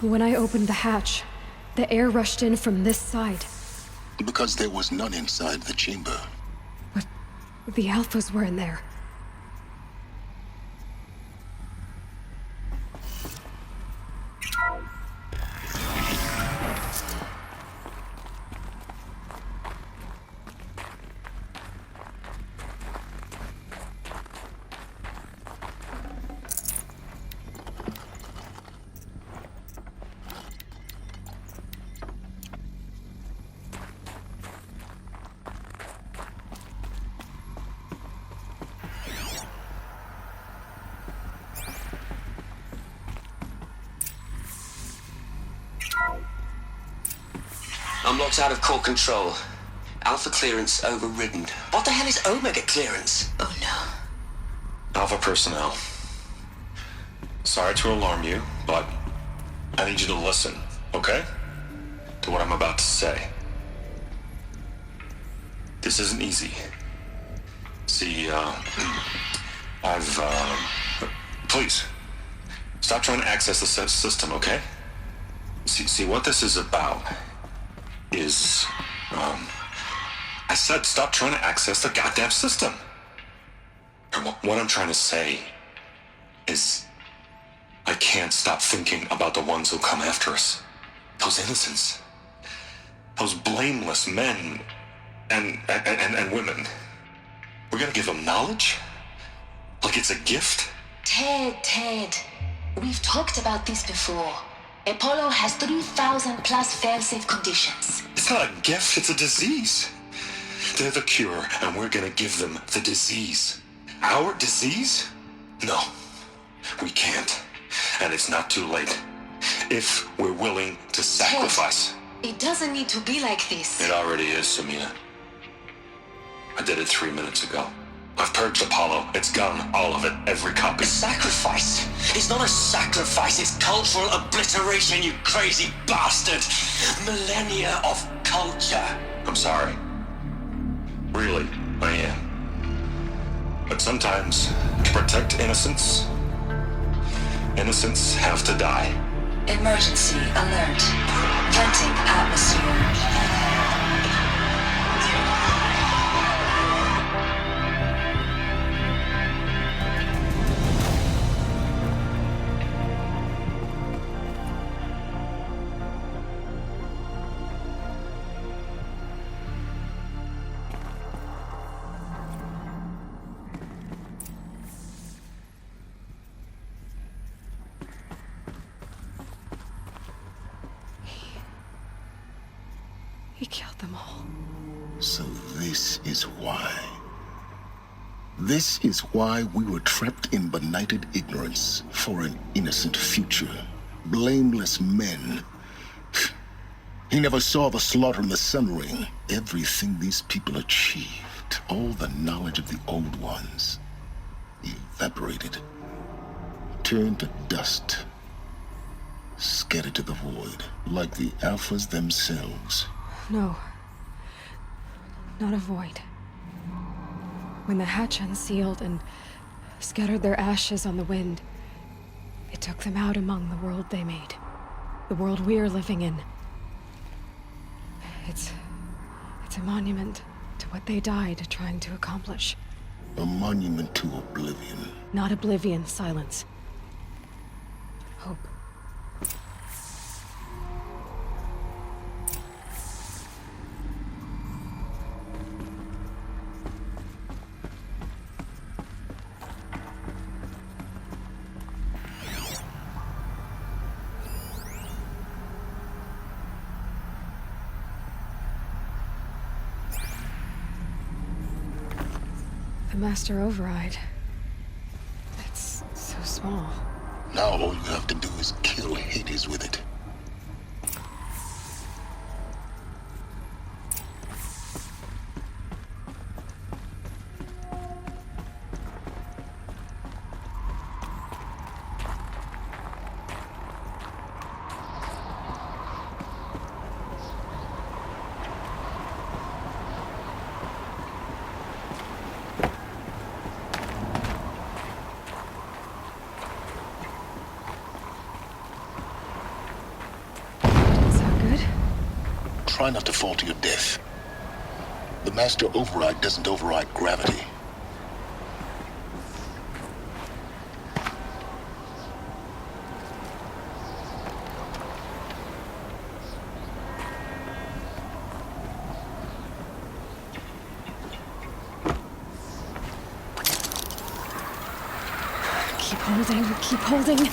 When I opened the hatch, the air rushed in from this side. Because there was none inside the chamber. But the Alphas were in there. I'm locked out of core control. Alpha clearance overridden. What the hell is Omega clearance? Oh no. Alpha personnel. Sorry to alarm you, but I need you to listen, okay? To what I'm about to say. This isn't easy. See, please, stop trying to access the system, okay? See, what this is about is, I said stop trying to access the goddamn system. And what I'm trying to say is, I can't stop thinking about the ones who come after us. Those innocents. Those blameless men and women. We're gonna give them knowledge? Like it's a gift? Ted. We've talked about this before. Apollo has 3,000 plus fail-safe conditions. It's not a gift, it's a disease. They're the cure, and we're gonna give them the disease. Our disease? No, we can't. And it's not too late. If we're willing to sacrifice. Ted, it doesn't need to be like this. It already is, Samina. I did it 3 minutes ago. I've purged Apollo. It's gone, all of it, every copy. A sacrifice? It's not a sacrifice, it's cultural obliteration, you crazy bastard! Millennia of culture. I'm sorry. Really, I am. But sometimes, to protect innocents have to die. Emergency alert. Venting atmosphere. He killed them all. So this is why. This is why we were trapped in benighted ignorance for an innocent future. Blameless men. He never saw the slaughter in the Sun Ring. Everything these people achieved, all the knowledge of the old ones, evaporated, turned to dust, scattered to the void, like the Alphas themselves. No. Not a void. When the hatch unsealed and scattered their ashes on the wind, it took them out among the world they made. The world we're living in. It's a monument to what they died trying to accomplish. A monument to oblivion. Not oblivion, Silence. Hope. The Master Override. It's so small. Now all you have to do is kill Hades with it. try not to fall to your death. The Master Override doesn't override gravity. Keep holding, keep holding.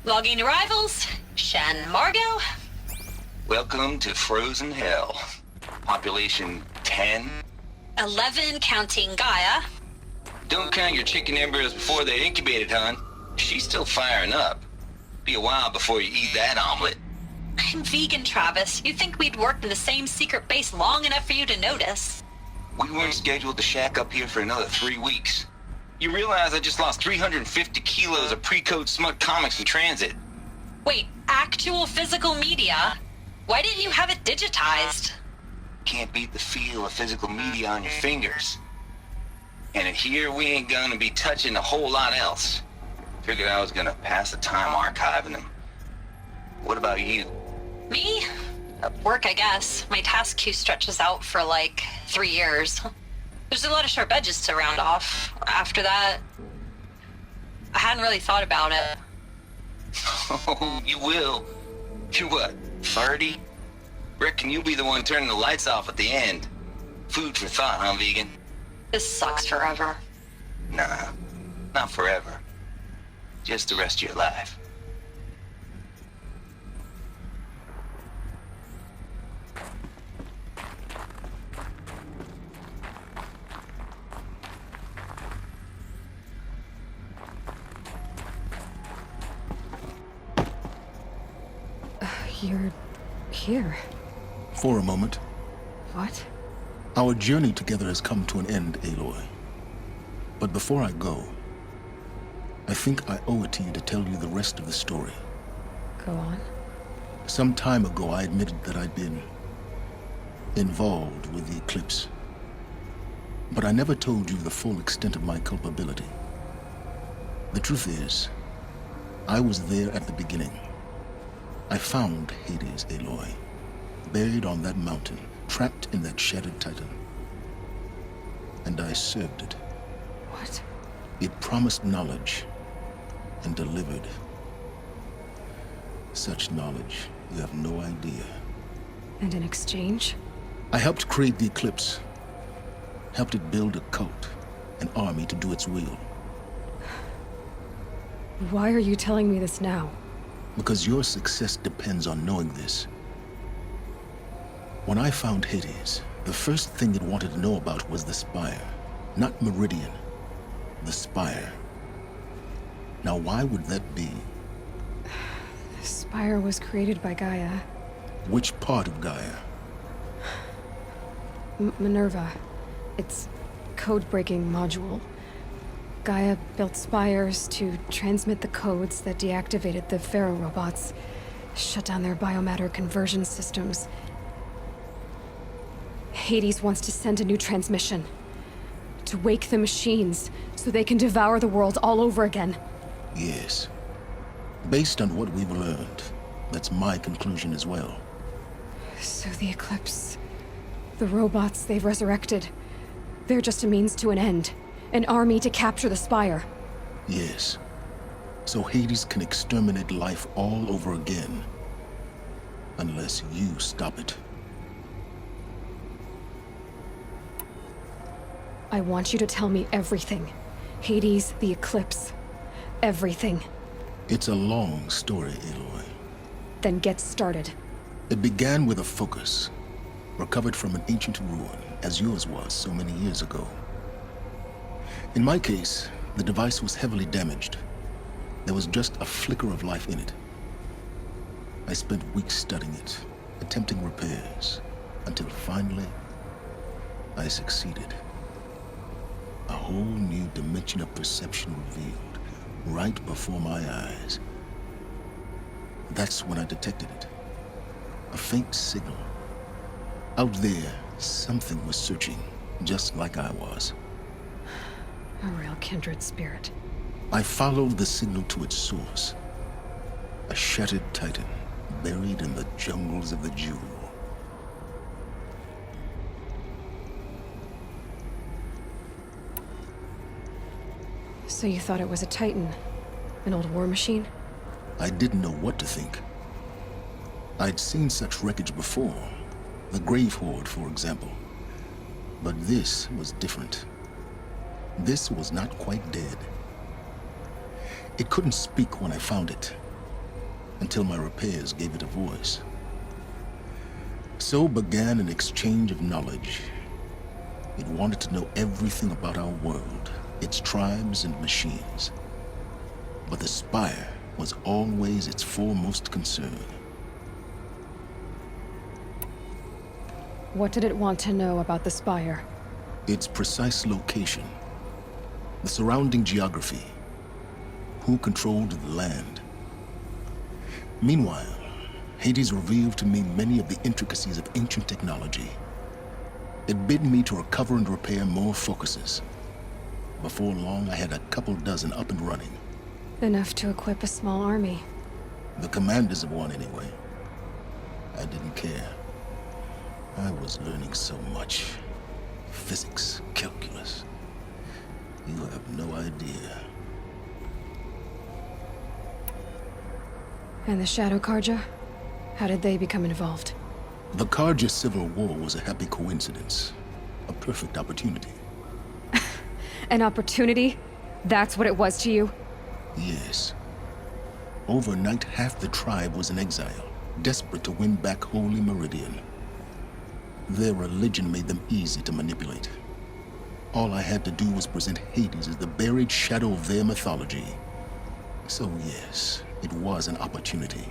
Logging arrivals. Shan Margot. Welcome to Frozen Hell. Population 10. 11 counting Gaia. Don't count your chicken embryos before they're incubated, hon. She's still firing up. Be a while before you eat that omelet. I'm vegan, Travis. You'd think we'd worked in the same secret base long enough for you to notice. We weren't scheduled to shack up here for another 3 weeks. You realize I just lost 350 kilos of pre-code smut comics in transit. Wait, actual physical media? Why didn't you have it digitized? Can't beat the feel of physical media on your fingers. And in here, we ain't gonna be touching a whole lot else. Figured I was gonna pass the time archiving them. What about you? Me? Work, I guess. My task queue stretches out for like 3 years. There's a lot of sharp edges to round off. After that, I hadn't really thought about it. Oh, you will. You're what, 30? Reckon you'll be the one turning the lights off at the end. Food for thought, huh, vegan? This sucks forever. Nah, not forever. Just the rest of your life. You're here. For a moment, What? our journey together has come to an end, Aloy. But before I go, I think I owe it to you to tell you the rest of the story. Go on. Some time ago, I admitted that I'd been involved with the eclipse. But I never told you the full extent of my culpability. The truth is, I was there at the beginning. I found Hades, Aloy, buried on that mountain, trapped in that shattered titan. And I served it. What? It promised knowledge and delivered. Such knowledge, you have no idea. And in exchange? I helped create the Eclipse. Helped it build a cult, an army to do its will. Why are you telling me this now? Because your success depends on knowing this. When I found Hades, the first thing it wanted to know about was the Spire. Not Meridian. The Spire. Now why would that be? The Spire was created by Gaia. Which part of Gaia? Minerva. It's code-breaking module. Gaia built spires to transmit the codes that deactivated the Pharaoh robots, shut down their biomatter conversion systems. Hades wants to send a new transmission. To wake the machines, so they can devour the world all over again. Yes. Based on what we've learned, that's my conclusion as well. So the Eclipse... the robots they've resurrected... they're just a means to an end. An army to capture the Spire. Yes. So Hades can exterminate life all over again. Unless you stop it. I want you to tell me everything. Hades, the Eclipse. Everything. It's a long story, Aloy. Then get started. It began with a focus, recovered from an ancient ruin, as yours was so many years ago. In my case, the device was heavily damaged. There was just a flicker of life in it. I spent weeks studying it, attempting repairs, until finally, I succeeded. A whole new dimension of perception revealed, right before my eyes. That's when I detected it. A faint signal. Out there, something was searching, just like I was. A real kindred spirit. I followed the signal to its source. A shattered titan, buried in the jungles of the Jewel. So you thought it was a Titan? An old war machine? I didn't know what to think. I'd seen such wreckage before. The Grave Horde, for example. But this was different. This was not quite dead. It couldn't speak when I found it, until my repairs gave it a voice. So began an exchange of knowledge. It wanted to know everything about our world, its tribes and machines. But the Spire was always its foremost concern. What did it want to know about the Spire? Its precise location, the surrounding geography, who controlled the land. Meanwhile, Hades revealed to me many of the intricacies of ancient technology. It bid me to recover and repair more focuses. Before long, I had a couple dozen up and running. Enough to equip a small army. The commanders of one, anyway. I didn't care. I was learning so much. Physics, calculus. You have no idea. And the Shadow Carja? How did they become involved? The Carja Civil War was a happy coincidence. A perfect opportunity. An opportunity? That's what it was to you? Yes. Overnight, half the tribe was in exile, desperate to win back Holy Meridian. Their religion made them easy to manipulate. All I had to do was present Hades as the buried shadow of their mythology. So yes, it was an opportunity.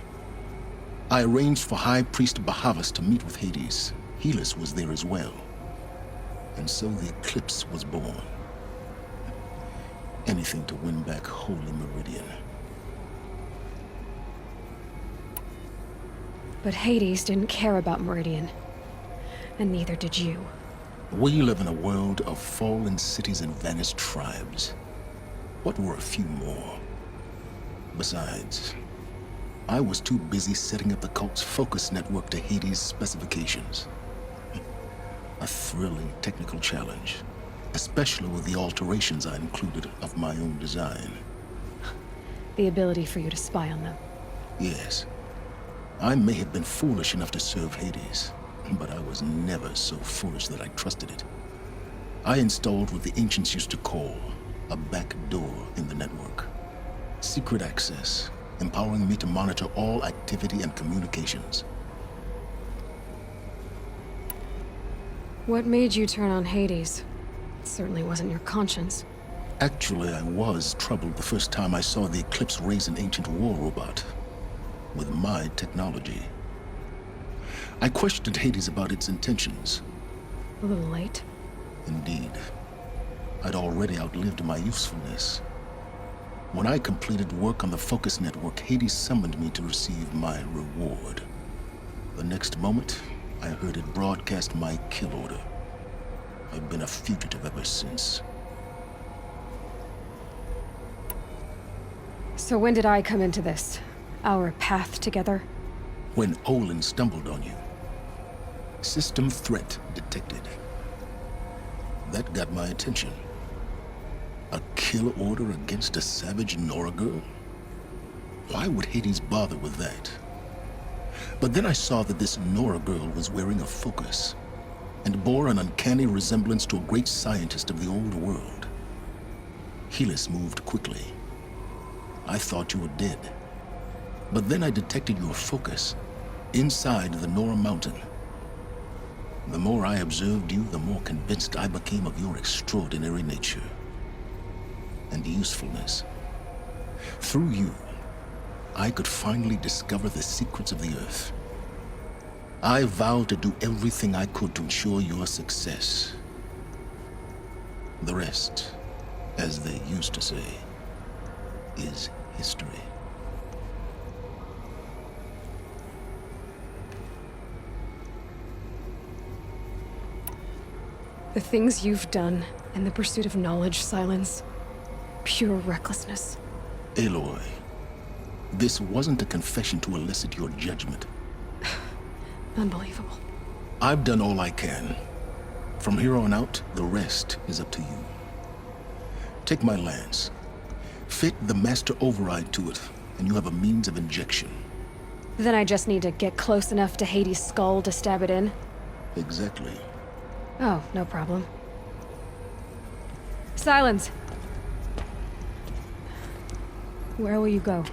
I arranged for High Priest Bahavas to meet with Hades. Helis was there as well. And so the Eclipse was born. Anything to win back Holy Meridian. But Hades didn't care about Meridian. And neither did you. We live in a world of fallen cities and vanished tribes. What were a few more? Besides, I was too busy setting up the cult's focus network to Hades' specifications. A thrilling technical challenge, especially with the alterations I included of my own design. The ability for you to spy on them. Yes, I may have been foolish enough to serve Hades, but I was never so foolish that I trusted it. I installed what the ancients used to call a back door in the network. Secret access, empowering me to monitor all activity and communications. What made you turn on Hades? It certainly wasn't your conscience. Actually, I was troubled the first time I saw the Eclipse raise an ancient war robot. With my technology. I questioned Hades about its intentions. A little late. Indeed. I'd already outlived my usefulness. When I completed work on the Focus Network, Hades summoned me to receive my reward. The next moment, I heard it broadcast my kill order. I've been a fugitive ever since. So when did I come into this? Our path together? When Olin stumbled on you. System threat detected. That got my attention. A kill order against a savage Nora girl? Why would Hades bother with that? But then I saw that this Nora girl was wearing a focus, and bore an uncanny resemblance to a great scientist of the old world. Helis moved quickly. I thought you were dead. But then I detected your focus inside the Nora mountain. The more I observed you, the more convinced I became of your extraordinary nature and usefulness. Through you, I could finally discover the secrets of the Earth. I vowed to do everything I could to ensure your success. The rest, as they used to say, is history. The things you've done in the pursuit of knowledge, Silence. Pure recklessness. Aloy, this wasn't a confession to elicit your judgment. Unbelievable. I've done all I can. From here on out, the rest is up to you. Take my lance. Fit the master override to it, and you have a means of injection. Then I just need to get close enough to Hades' skull to stab it in? Exactly. Oh, no problem. Silence! Where will you go?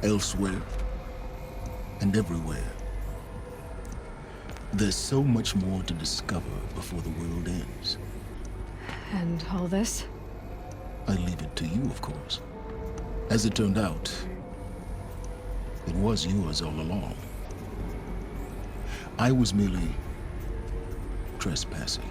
Elsewhere. And everywhere. There's so much more to discover before the world ends. And all this? I leave it to you, of course. As it turned out, it was yours all along. I was merely trespassing.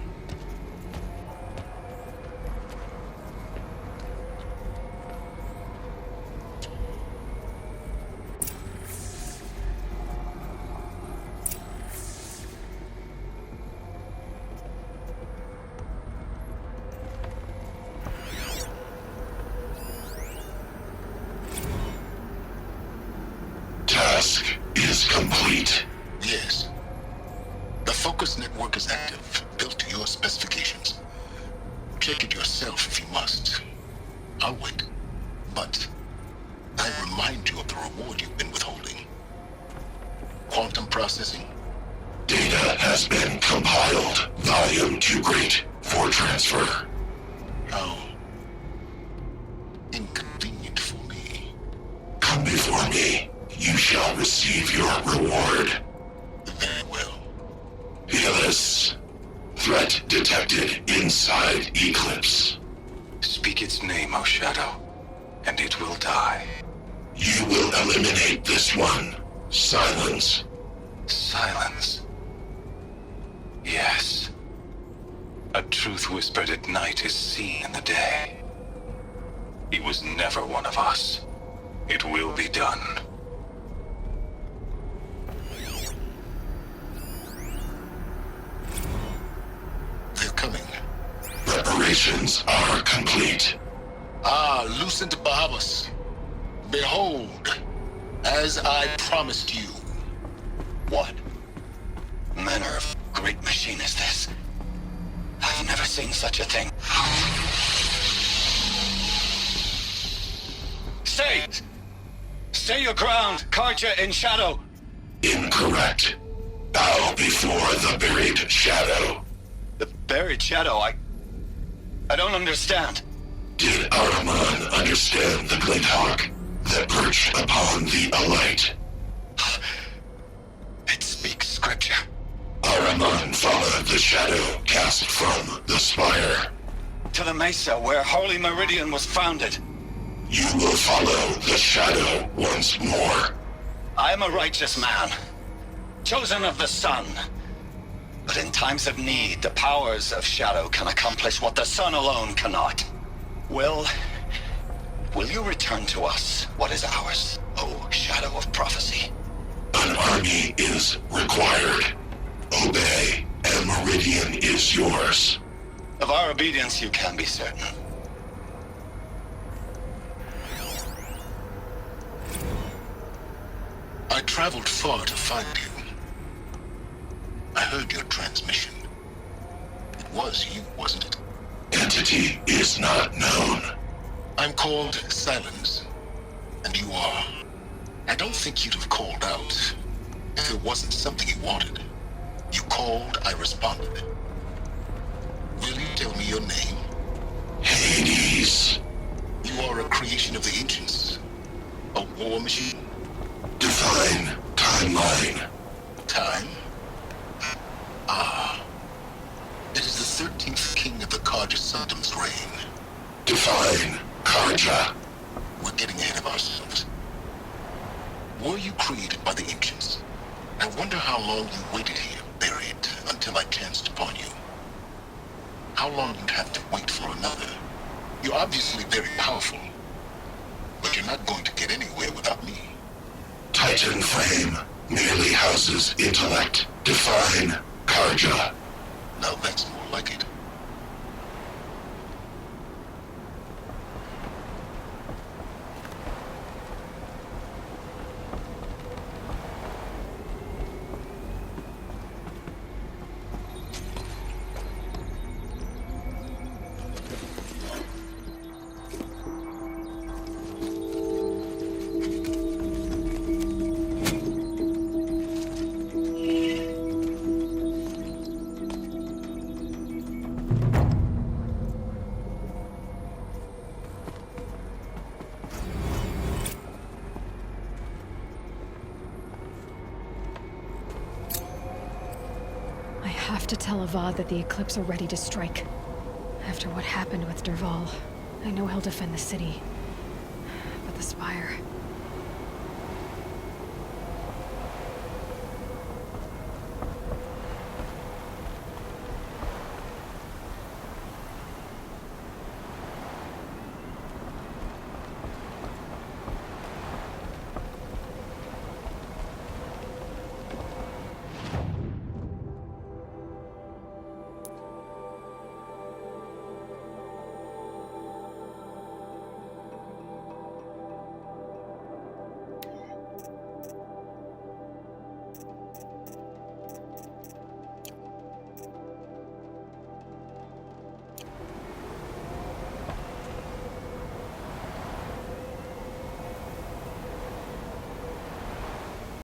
Task is complete. Yes. The Focus Network is active, built to your specifications. Check it yourself if you must. I'll wait. But I remind you of the reward you've been withholding. Quantum processing. Data has been compiled. Volume too great for transfer. How inconvenient for me. Come before me. You shall receive your reward. Very well. Helis. Threat detected inside Eclipse. Speak its name, O Shadow, and it will die. You will eliminate this one. Silence. Silence. Yes. A truth whispered at night is seen in the day. He was never one of us. It will be done. They're coming. Preparations are complete. Ah, Lucent Bahavas. Behold, as I promised you. What manner of great machine is this? I've never seen such a thing. Stay! Stay your ground, Karja in Shadow! Incorrect. Bow before the buried shadow. The buried Shadow, I don't understand. Did Araman understand the glint hawk that perched upon the alight? It speaks scripture. Araman followed the shadow cast from the spire. To the mesa where Holy Meridian was founded. You will follow the shadow once more. I am a righteous man, chosen of the sun. But in times of need, the powers of Shadow can accomplish what the sun alone cannot. Will you return to us what is ours, O Shadow of Prophecy? An army is required. Obey, and Meridian is yours. Of our obedience you can be certain. I traveled far to find you. I heard your transmission. It was you, wasn't it? Entity is not known. I'm called Silence, and you are. I don't think you'd have called out if it wasn't something you wanted. You called, I responded. Will you tell me your name? Hades. You are a creation of the ancients. A war machine? Define timeline. Time? Ah. It is the 13th king of the Karja Sundam's reign. Define Karja. We're getting ahead of ourselves. Were you created by the ancients? I wonder how long you waited here, buried, until I chanced upon you. How long you'd have to wait for another. You're obviously very powerful, but you're not going to get anywhere without me. Titan Flame merely houses intellect. Define Karja. Now that's more like it. I have to tell Avad that the Eclipse are ready to strike. After what happened with Dervahl, I know he'll defend the city. But the Spire...